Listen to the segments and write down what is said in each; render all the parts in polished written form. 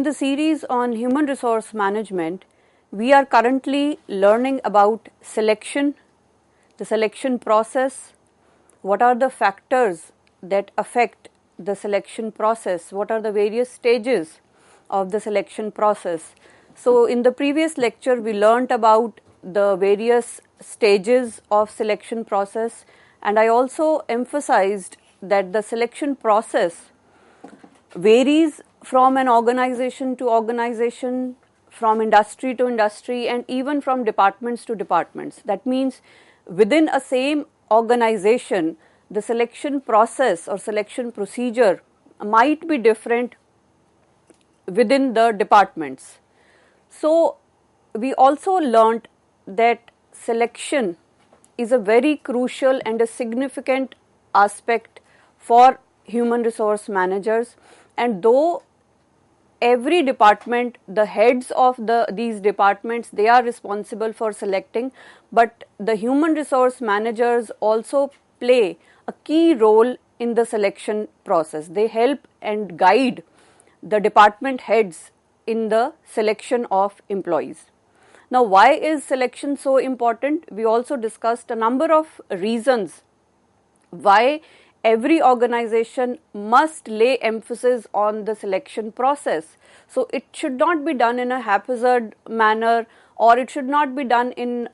in the series on human resource management, we are currently learning about selection, the selection process, what are the factors that affect the selection process, what are the various stages of the selection process. So, in the previous lecture, we learnt about the various stages of selection process, and I also emphasized that the selection process varies from an organization to organization, from industry to industry, and even from departments to departments. That means within a same organization, the selection process or selection procedure might be different within the departments. So, we also learnt that selection is a very crucial and a significant aspect for human resource managers, and though every department, the heads of these departments, they are responsible for selecting, but the human resource managers also play a key role in the selection process. They help and guide the department heads in the selection of employees. Now, why is selection so important? We also discussed a number of reasons why every organization must lay emphasis on the selection process. So, it should not be done in a haphazard manner, or it should not be done in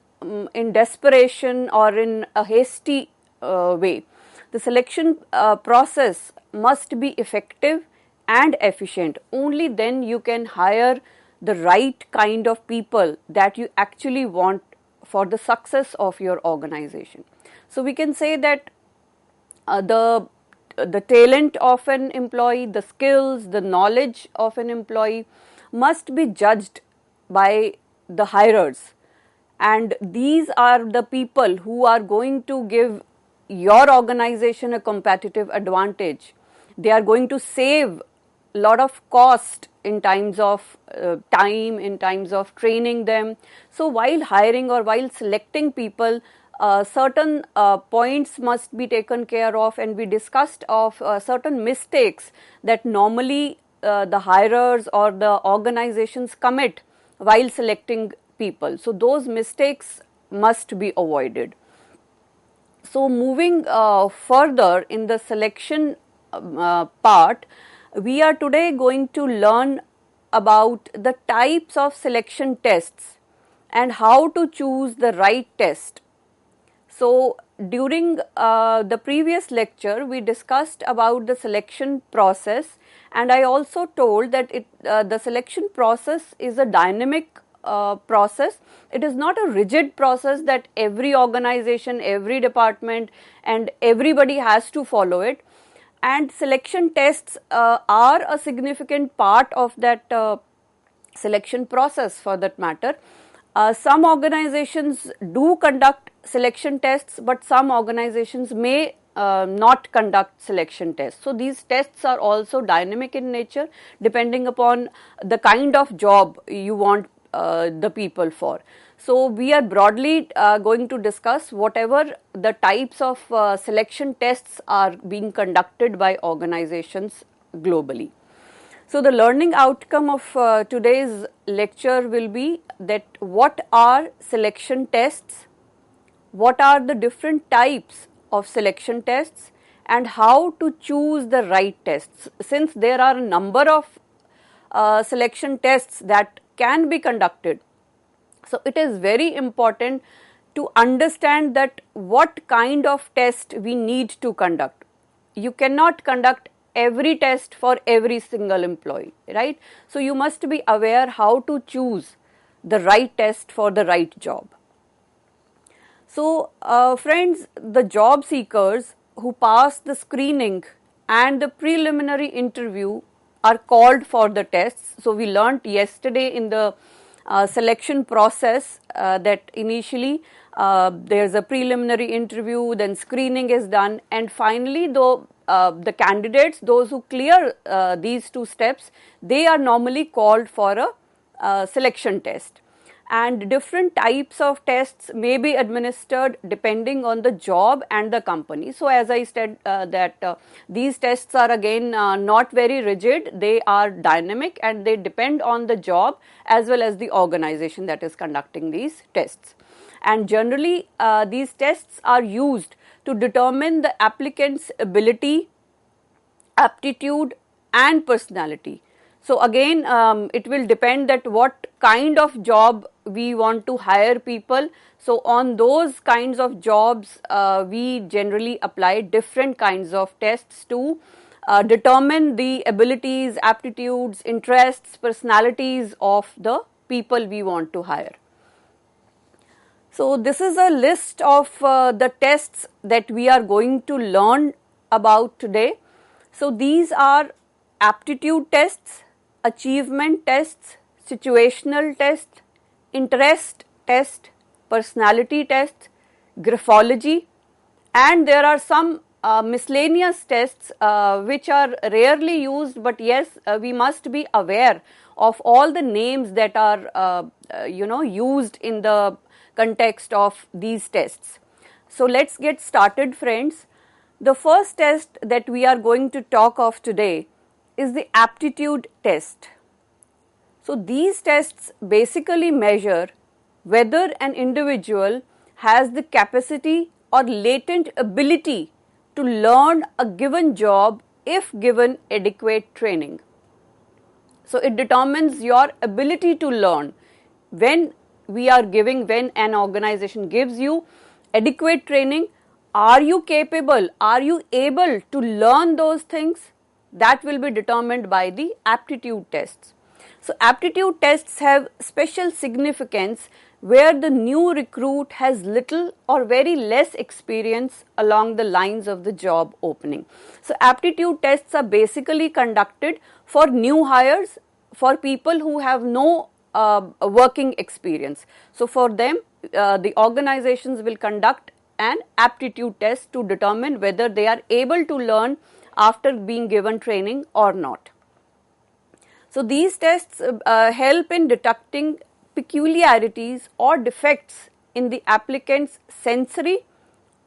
desperation or in a hasty way. The selection process must be effective and efficient. Only then you can hire the right kind of people that you actually want for the success of your organization. So, we can say that the talent of an employee, the skills, the knowledge of an employee must be judged by the hirers, and these are the people who are going to give your organization a competitive advantage. They are going to save a lot of cost in times of time, in times of training them. So, while hiring or while selecting people, certain points must be taken care of, and we discussed of certain mistakes that normally the hirers or the organizations commit while selecting people. So, those mistakes must be avoided. So, moving further in the selection part, we are today going to learn about the types of selection tests and how to choose the right test. So, during the previous lecture, we discussed about the selection process, and I also told that the selection process is a dynamic process. It is not a rigid process that every organization, every department and everybody has to follow it, and selection tests are a significant part of that selection process for that matter. Some organizations do conduct selection tests, but some organizations may not conduct selection tests. So, these tests are also dynamic in nature depending upon the kind of job you want the people for. So, we are broadly going to discuss whatever the types of selection tests are being conducted by organizations globally. So, the learning outcome of today's lecture will be that what are selection tests, what are the different types of selection tests, and how to choose the right tests. Since there are a number of selection tests that can be conducted, so it is very important to understand that what kind of test we need to conduct. You cannot conduct every test for every single employee, right? So, you must be aware how to choose the right test for the right job. So, friends, the job seekers who pass the screening and the preliminary interview are called for the tests. So, we learnt yesterday in the selection process that initially there is a preliminary interview, then screening is done, and finally the candidates, those who clear these two steps, they are normally called for a selection test. and different types of tests may be administered depending on the job and the company. So as I said that these tests are again not very rigid, they are dynamic and they depend on the job as well as the organization that is conducting these tests. And generally these tests are used to determine the applicant's ability, aptitude and personality. So again it will depend that what kind of job we want to hire people. So on those kinds of jobs we generally apply different kinds of tests to determine the abilities, aptitudes, interests, personalities of the people we want to hire. So this is a list of the tests that we are going to learn about today. So these are aptitude tests, achievement tests, situational tests, interest test, personality tests, graphology, and there are some miscellaneous tests which are rarely used, but yes, we must be aware of all the names that are used in the context of these tests. So let's get started, friends. The first test that we are going to talk of today is the aptitude test. So these tests basically measure whether an individual has the capacity or latent ability to learn a given job if given adequate training. So it determines your ability to learn. When an organization gives you adequate training, are you capable, are you able to learn those things? That will be determined by the aptitude tests. So aptitude tests have special significance where the new recruit has little or very less experience along the lines of the job opening. So aptitude tests are basically conducted for new hires, for people who have no working experience. So for them, the organizations will conduct an aptitude test to determine whether they are able to learn after being given training or not. So these tests help in detecting peculiarities or defects in the applicant's sensory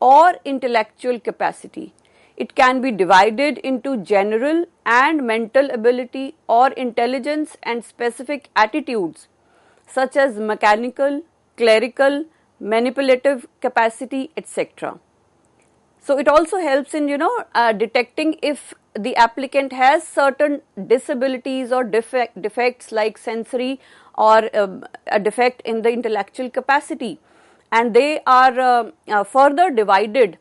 or intellectual capacity. It can be divided into general and mental ability or intelligence and specific attitudes such as mechanical, clerical, manipulative capacity, etc. So it also helps in detecting if the applicant has certain disabilities or defects like sensory or a defect in the intellectual capacity, and they are further divided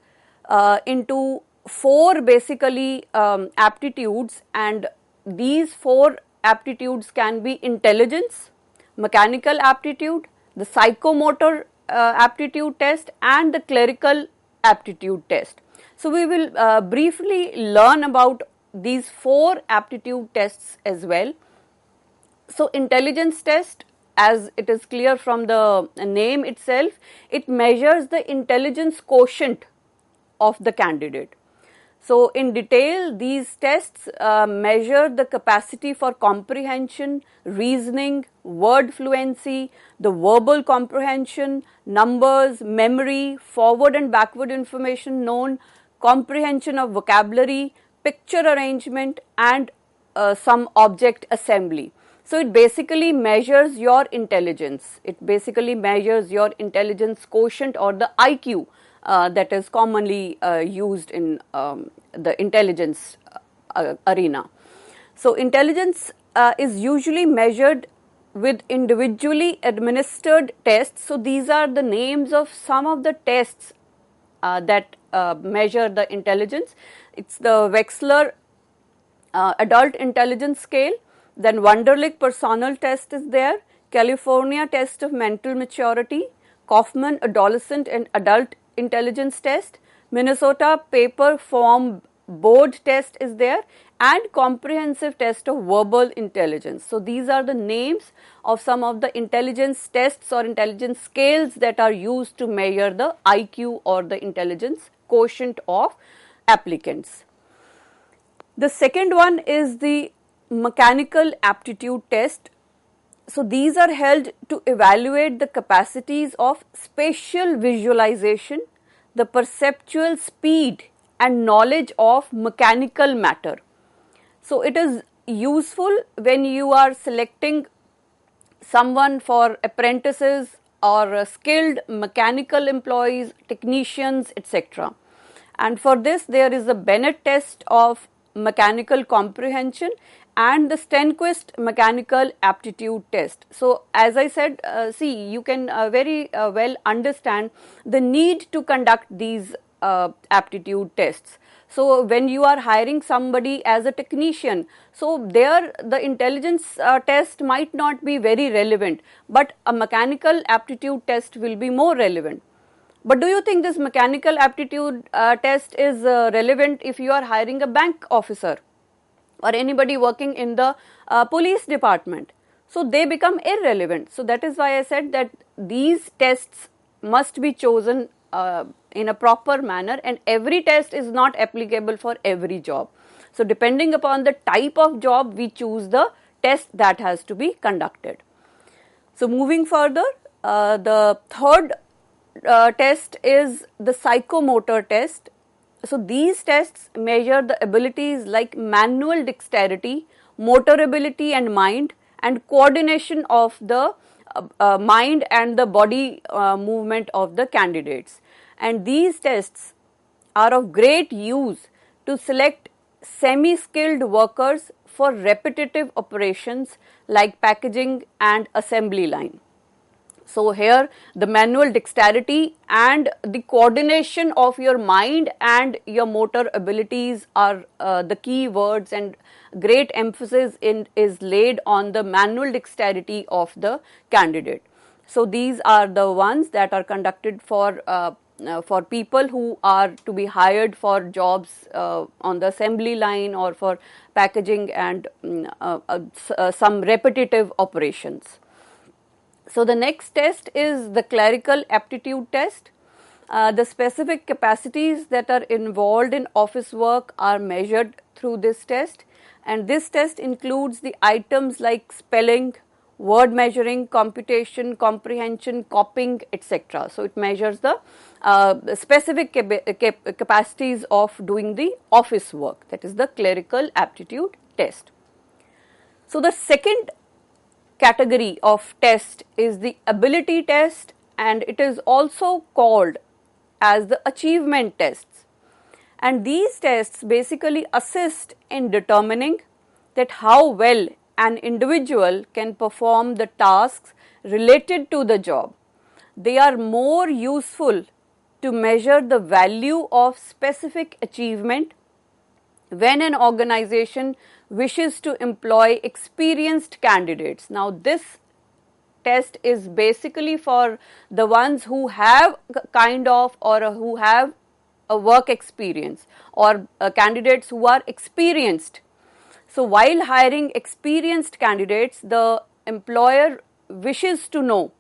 into four basically aptitudes, and these four aptitudes can be intelligence, mechanical aptitude, the psychomotor aptitude test and the clerical aptitude test. So we will briefly learn about these four aptitude tests as well. So intelligence test, as it is clear from the name itself, it measures the intelligence quotient of the candidate. So in detail, these tests measure the capacity for comprehension, reasoning, word fluency, the verbal comprehension, numbers, memory, forward and backward information known, comprehension of vocabulary, picture arrangement and some object assembly. So it basically measures your intelligence. It basically measures your intelligence quotient or the IQ that is commonly used in the intelligence arena. So intelligence is usually measured with individually administered tests. So these are the names of some of the tests that measure the intelligence. It's the Wechsler Adult Intelligence Scale, then Wunderlich Personal Test is there, California Test of Mental Maturity, Kaufman Adolescent and Adult Intelligence Test, Minnesota Paper Form Board Test is there, and Comprehensive Test of Verbal Intelligence. So these are the names of some of the intelligence tests or intelligence scales that are used to measure the IQ or the intelligence quotient of applicants. The second one is the mechanical aptitude test. So these are held to evaluate the capacities of spatial visualization, the perceptual speed and knowledge of mechanical matter. So it is useful when you are selecting someone for apprentices or skilled mechanical employees, technicians, etc. And for this there is a Bennett test of mechanical comprehension and the Stenquist mechanical aptitude test. So as I said, see, you can very well understand the need to conduct these aptitude tests. So when you are hiring somebody as a technician, so there the intelligence test might not be very relevant, but a mechanical aptitude test will be more relevant. But do you think this mechanical aptitude test is relevant if you are hiring a bank officer or anybody working in the police department? So they become irrelevant. So that is why I said that these tests must be chosen in a proper manner, and every test is not applicable for every job. So depending upon the type of job, we choose the test that has to be conducted. So moving further, the third test is the psychomotor test. So these tests measure the abilities like manual dexterity, motor ability and mind, and coordination of the mind and the body movement of the candidates. And these tests are of great use to select semi-skilled workers for repetitive operations like packaging and assembly line. So here the manual dexterity and the coordination of your mind and your motor abilities are the key words, and great emphasis is laid on the manual dexterity of the candidate. So these are the ones that are conducted for people who are to be hired for jobs on the assembly line or for packaging and some repetitive operations. So the next test is the clerical aptitude test. The specific capacities that are involved in office work are measured through this test, and this test includes the items like spelling, word measuring, computation, comprehension, copying, etc. So it measures the specific capacities of doing the office work, that is the clerical aptitude test. So the second category of test is the ability test, and it is also called as the achievement tests. And these tests basically assist in determining that how well an individual can perform the tasks related to the job. They are more useful to measure the value of specific achievement when an organization wishes to employ experienced candidates. Now this test is basically for the ones who have kind of or who have a work experience, or candidates who are experienced. So while hiring experienced candidates, the employer wishes to know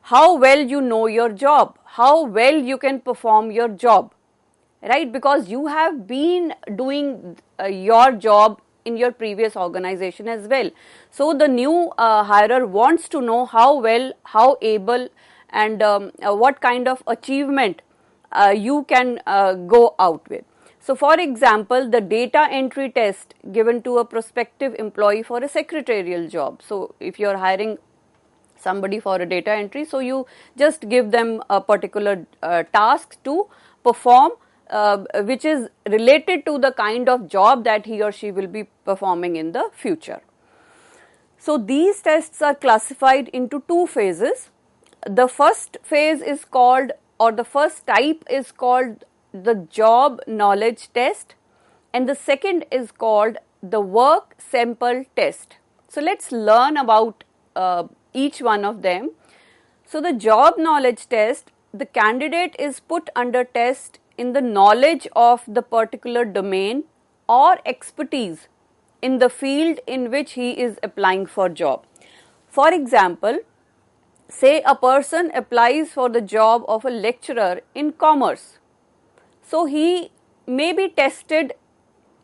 how well you know your job, how well you can perform your job, right? Because you have been doing your job in your previous organization as well. So the new hirer wants to know how well, how able, and what kind of achievement you can go out with. So for example, the data entry test given to a prospective employee for a secretarial job. So if you are hiring somebody for a data entry, so you just give them a particular task to perform, which is related to the kind of job that he or she will be performing in the future. So these tests are classified into two phases. The first phase is called, or the first type is called the job knowledge test, and the second is called the work sample test. So let's learn about each one of them. So the job knowledge test, the candidate is put under test in the knowledge of the particular domain or expertise in the field in which he is applying for job. For example, say a person applies for the job of a lecturer in commerce. So he may be tested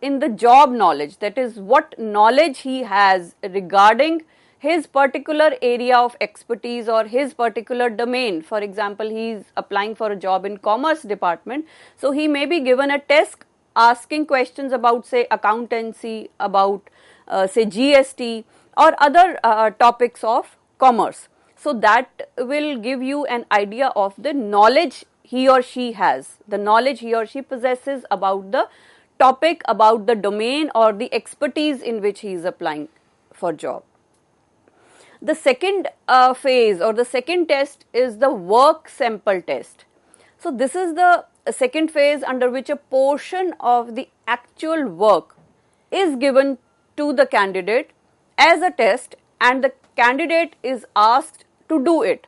in the job knowledge, that is what knowledge he has regarding his particular area of expertise or his particular domain. For example, he is applying for a job in commerce department, so he may be given a test asking questions about, say, accountancy, about say GST or other topics of commerce. So that will give you an idea of the knowledge he or she has, the knowledge he or she possesses about the topic, about the domain or the expertise in which he is applying for job. The second phase or the second test is the work sample test. So this is the second phase under which a portion of the actual work is given to the candidate as a test, and the candidate is asked to do it.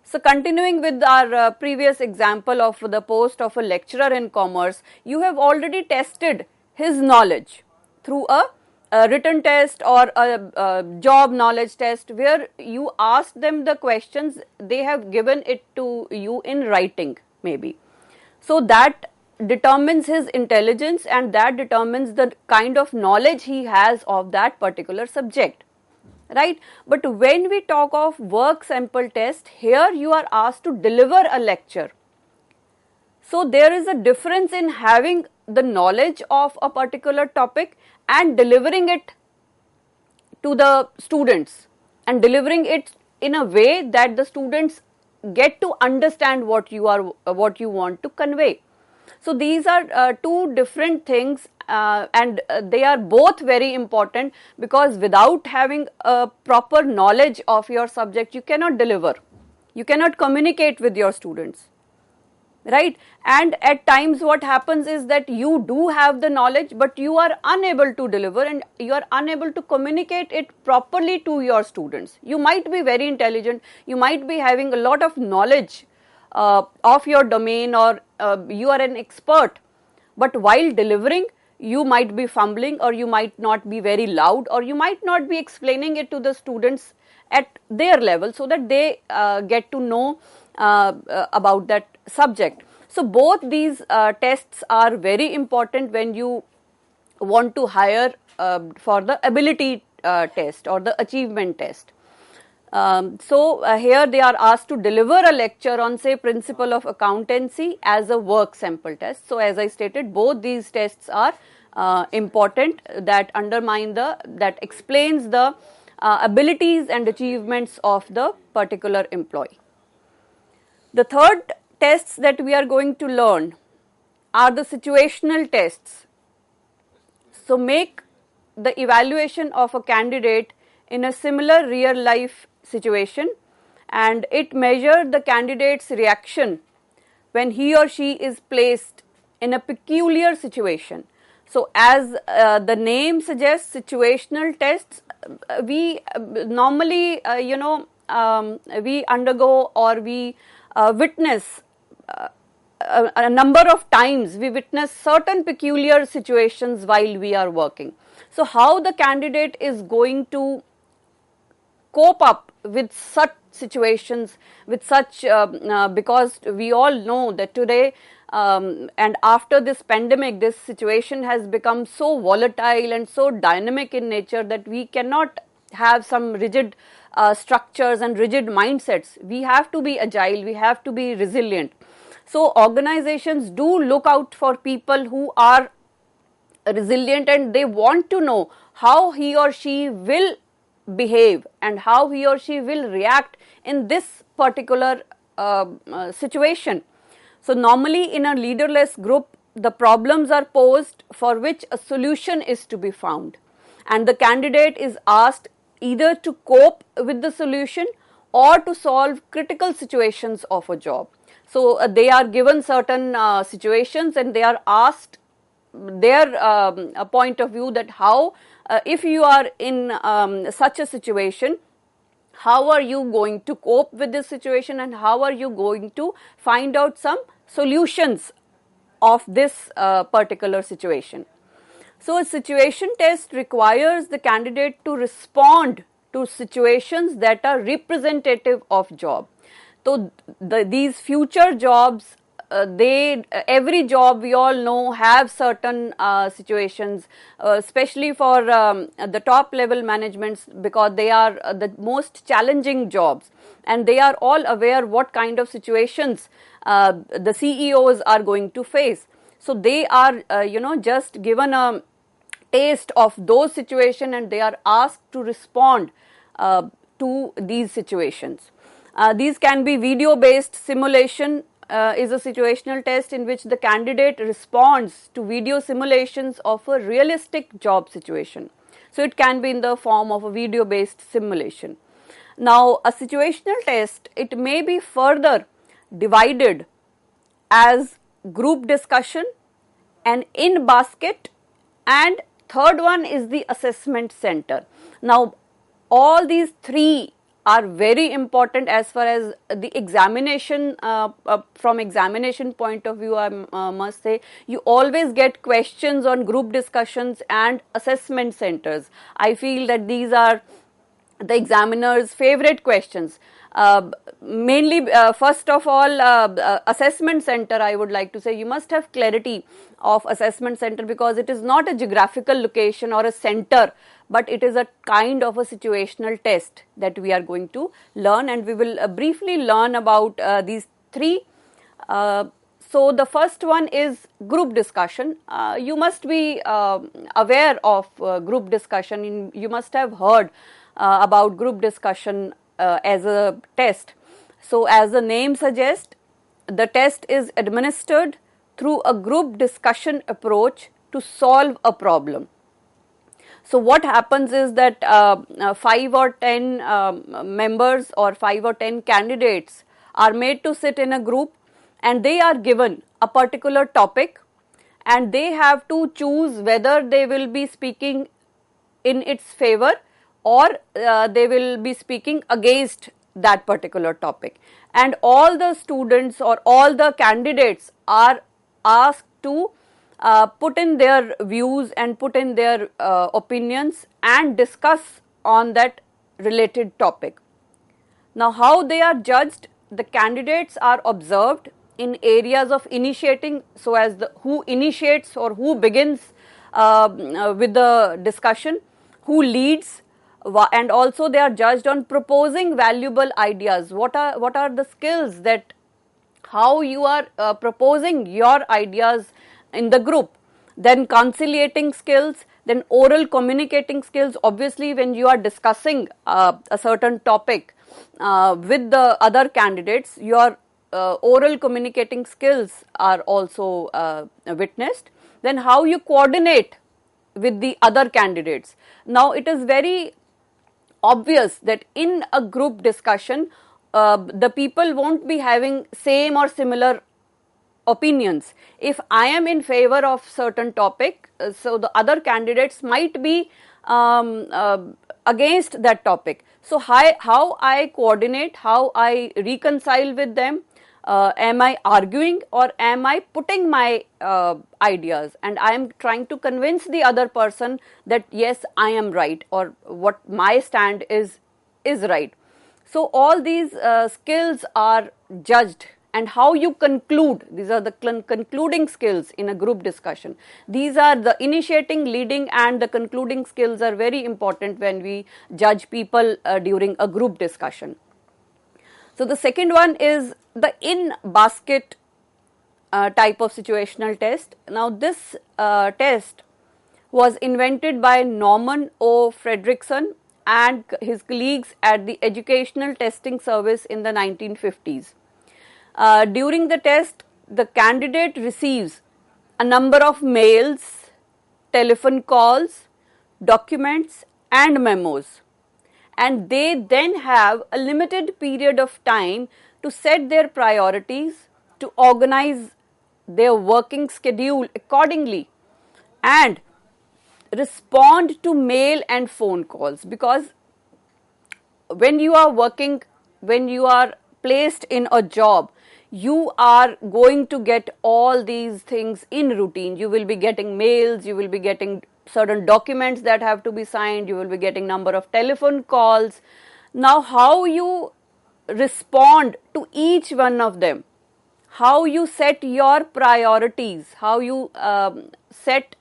So continuing with our previous example of the post of a lecturer in commerce, you have already tested his knowledge through a written test or a job knowledge test, where you ask them the questions, they have given it to you in writing maybe. So that determines his intelligence and that determines the kind of knowledge he has of that particular subject, right? But when we talk of work sample test, here you are asked to deliver a lecture. So there is a difference in having the knowledge of a particular topic and delivering it to the students, and delivering it in a way that the students get to understand what you want to convey. So these are two different things, and they are both very important, because without having a proper knowledge of your subject, you cannot deliver, you cannot communicate with your students, right? And at times what happens is that you do have the knowledge, but you are unable to deliver and you are unable to communicate it properly to your students. You might be very intelligent, you might be having a lot of knowledge of your domain, or you are an expert, but while delivering you might be fumbling, or you might not be very loud, or you might not be explaining it to the students at their level so that they get to know about that subject. So both these tests are very important when you want to hire for the ability test or the achievement test. Here they are asked to deliver a lecture on, say, principle of accountancy as a work sample test. So as I stated, both these tests are important, that that explains the abilities and achievements of the particular employee. The third tests that we are going to learn are the situational tests. So make the evaluation of a candidate in a similar real life situation, and it measures the candidate's reaction when he or she is placed in a peculiar situation. So as the name suggests, situational tests, we normally we undergo or we witness a number of times, we witness certain peculiar situations while we are working. So how the candidate is going to cope up with such situations, with such because we all know that today and after this pandemic, this situation has become so volatile and so dynamic in nature that we cannot have some rigid structures and rigid mindsets. We have to be agile, we have to be resilient. So organizations do look out for people who are resilient, and they want to know how he or she will behave and how he or she will react in this particular situation. So normally in a leaderless group, the problems are posed for which a solution is to be found, and the candidate is asked either to cope with the solution or to solve critical situations of a job. So they are given certain situations and they are asked their point of view, that how if you are in such a situation, how are you going to cope with this situation and how are you going to find out some solutions of this particular situation. So a situation test requires the candidate to respond to situations that are representative of job. So these future jobs every job we all know have certain situations, especially for the top level managements, because they are the most challenging jobs, and they are all aware what kind of situations the CEOs are going to face. So they are just given a taste of those situations, and they are asked to respond to these situations. These can be video-based simulation. Is a situational test in which the candidate responds to video simulations of a realistic job situation. So it can be in the form of a video-based simulation. Now, a situational test, it may be further divided as group discussion and in basket, and third one is the assessment center. Now, all these three are very important as far as the examination, from examination point of view, I must say, you always get questions on group discussions and assessment centers. I feel that these are the examiner's favorite questions. Mainly, first of all, assessment center, I would like to say, you must have clarity of assessment center, because it is not a geographical location or a center, but it is a kind of a situational test that we are going to learn, and we will briefly learn about these three. So the first one is group discussion. You must be aware of group discussion. You must have heard about group discussion as a test. So as the name suggests, the test is administered through a group discussion approach to solve a problem. So what happens is that 5 or 10 members or 5 or 10 candidates are made to sit in a group, and they are given a particular topic, and they have to choose whether they will be speaking in its favor or they will be speaking against that particular topic. And all the students or all the candidates are asked to put in their views and put in their opinions and discuss on that related topic. Now, how they are judged? The candidates are observed in areas of initiating, so as who initiates or who begins with the discussion, who leads, and also they are judged on proposing valuable ideas. What are the skills that how you are proposing your ideas in the group, then conciliating skills, then oral communicating skills. Obviously, when you are discussing a certain topic with the other candidates, your oral communicating skills are also witnessed. Then how you coordinate with the other candidates. Now, it is very obvious that in a group discussion, the people won't be having same or similar opinions. If I am in favor of certain topic, so the other candidates might be against that topic. So how I coordinate, how I reconcile with them, am I arguing or am I putting my ideas, and I am trying to convince the other person that yes, I am right, or what my stand is right. So all these skills are judged, and how you conclude, these are the concluding skills in a group discussion. These are the initiating, leading and the concluding skills are very important when we judge people during a group discussion. So the second one is the in-basket type of situational test. Now this test was invented by Norman O. Fredrickson and his colleagues at the Educational Testing Service in the 1950s. During the test, the candidate receives a number of mails, telephone calls, documents and memos, and they then have a limited period of time to set their priorities, to organize their working schedule accordingly and respond to mail and phone calls. Because when you are working, when you are placed in a job, you are going to get all these things in routine. You will be getting mails, you will be getting certain documents that have to be signed, you will be getting number of telephone calls. Now how you respond to each one of them, how you set your priorities, how you set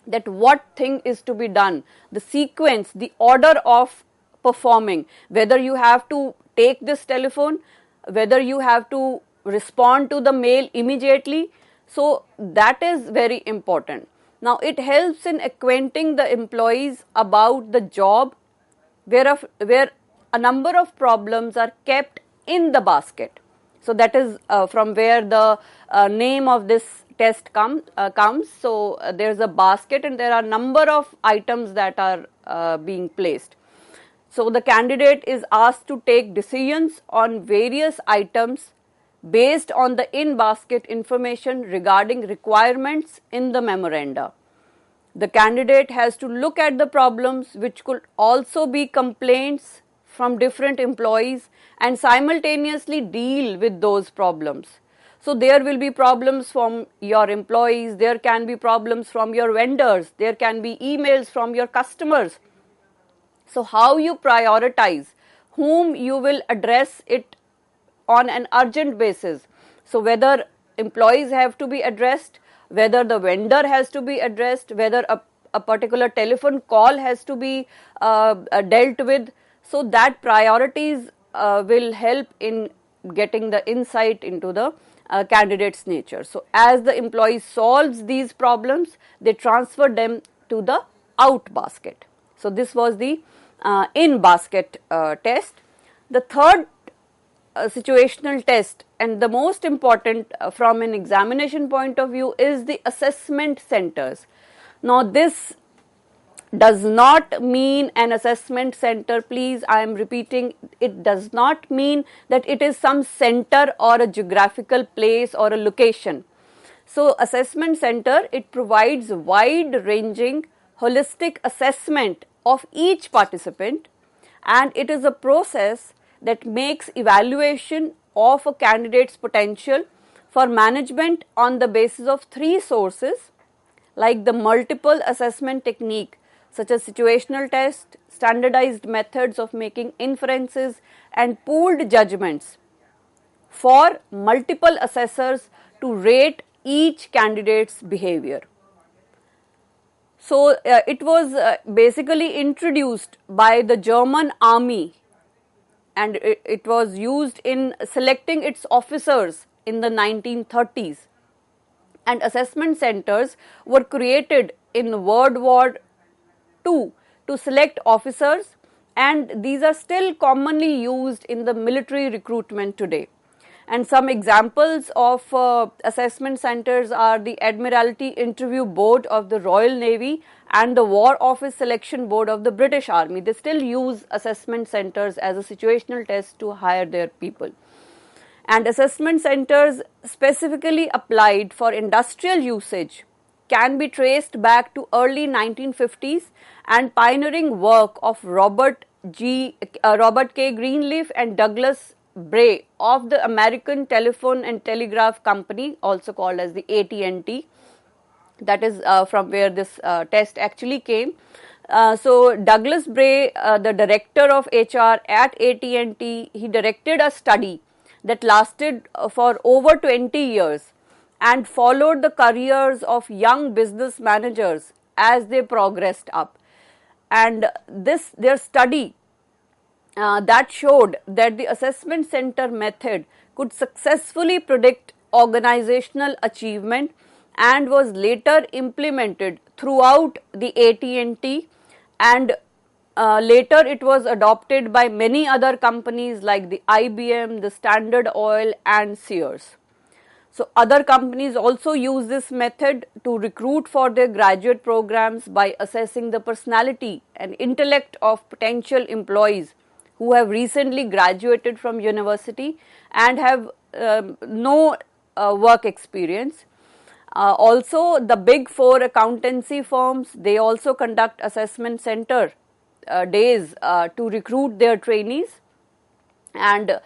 that what thing is to be done, the sequence, the order of performing, whether you have to take this telephone, whether you have to respond to the mail immediately. So that is very important. Now it helps in acquainting the employees about the job where a number of problems are kept in the basket. So that is from where the name of this test comes. So there is a basket and there are number of items that are being placed. So the candidate is asked to take decisions on various items based on the in-basket information regarding requirements in the memoranda. The candidate has to look at the problems which could also be complaints from different employees and simultaneously deal with those problems. So there will be problems from your employees, there can be problems from your vendors, there can be emails from your customers. So how you prioritize, whom you will address it on an urgent basis. So whether employees have to be addressed, whether the vendor has to be addressed, whether a particular telephone call has to be dealt with. So that priorities will help in getting the insight into the candidate's nature. So as the employee solves these problems, they transfer them to the out basket. So this was the in basket test. The third situational test and the most important from an examination point of view is the assessment centers. Now this does not mean an assessment center, please, I am repeating, it does not mean that it is some center or a geographical place or a location. So assessment center, it provides wide ranging holistic assessment of each participant, and it is a process that makes evaluation of a candidate's potential for management on the basis of three sources like the multiple assessment technique such as situational test, standardized methods of making inferences and pooled judgments for multiple assessors to rate each candidate's behavior. So it was basically introduced by the German army and it was used in selecting its officers in the 1930s, and assessment centers were created in World War II to select officers, and these are still commonly used in the military recruitment today. And some examples of assessment centers are the Admiralty Interview Board of the Royal Navy and the War Office Selection Board of the British Army. They still use assessment centers as a situational test to hire their people. And assessment centers specifically applied for industrial usage can be traced back to early 1950s and pioneering work of Robert K. Greenleaf and Douglas Bray of the American Telephone and Telegraph Company, also called as the AT&T. That is from where this test actually came. So Douglas Bray, the director of HR at AT&T, he directed a study that lasted for over 20 years and followed the careers of young business managers as they progressed up. And their study that showed that the assessment center method could successfully predict organizational achievement and was later implemented throughout the AT&T, and later it was adopted by many other companies like the IBM, the Standard Oil and Sears. So other companies also use this method to recruit for their graduate programs by assessing the personality and intellect of potential employees who have recently graduated from university and have no work experience. Also the big four accountancy firms, they also conduct assessment center days to recruit their trainees, and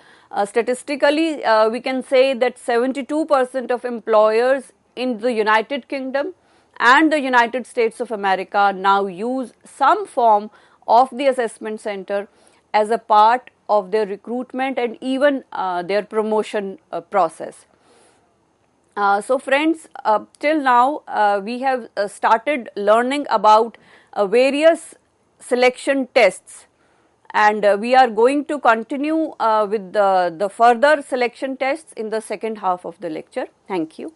statistically we can say that 72% of employers in the United Kingdom and the United States of America now use some form of the assessment center as a part of their recruitment and even their promotion process. So friends, till now we have started learning about various selection tests, and we are going to continue with the further selection tests in the second half of the lecture. Thank you.